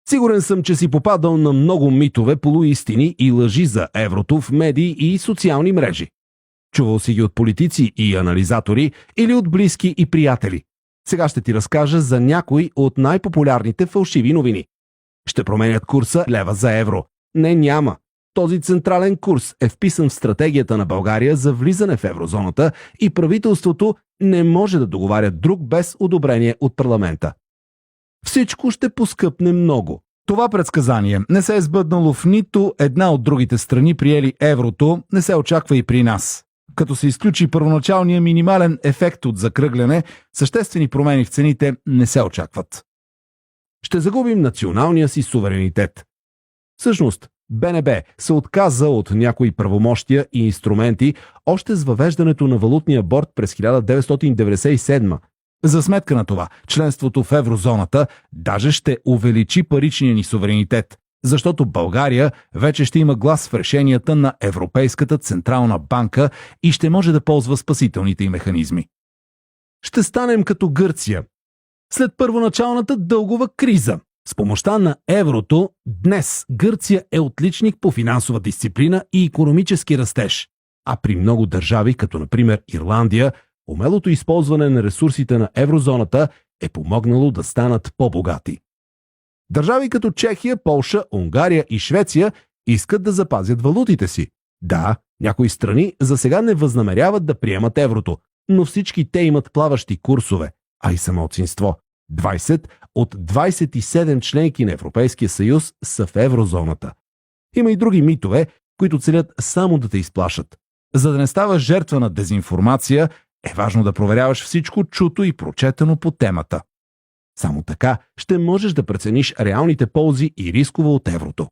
Сигурен съм, че си попадал на много митове, полуистини и лъжи за еврото в медии и социални мрежи. Чувал си ги от политици и анализатори или от близки и приятели. Сега ще ти разкажа за някои от най-популярните фалшиви новини. Ще променят курса лева за евро. Не, няма. Този централен курс е вписан в стратегията на България за влизане в еврозоната и правителството не може да договаря друг без одобрение от парламента. Всичко ще поскъпне много. Това предсказание не се е сбъднало в нито една от другите страни, приели еврото, не се очаква и при нас. Като се изключи първоначалния минимален ефект от закръгляне, съществени промени в цените не се очакват. Ще загубим националния си суверенитет. Всъщност, БНБ се отказа от някои правомощия и инструменти още с въвеждането на валутния борд през 1997. За сметка на това, членството в еврозоната даже ще увеличи паричния ни суверенитет, защото България вече ще има глас в решенията на Европейската централна банка и ще може да ползва спасителните й механизми. Ще станем като Гърция. След първоначалната дългова криза, с помощта на еврото, днес Гърция е отличник по финансова дисциплина и икономически растеж. А при много държави, като например Ирландия, умелото използване на ресурсите на еврозоната е помогнало да станат по-богати. Държави като Чехия, Полша, Унгария и Швеция искат да запазят валутите си. Да, някои страни за сега не възнамеряват да приемат еврото, но всички те имат плаващи курсове, а и самоцинство. 20 от 27 членки на Европейския съюз са в еврозоната. Има и други митове, които целят само да те изплашат. За да не ставаш жертва на дезинформация, е важно да проверяваш всичко чуто и прочетено по темата. Само така ще можеш да прецениш реалните ползи и рискове от еврото.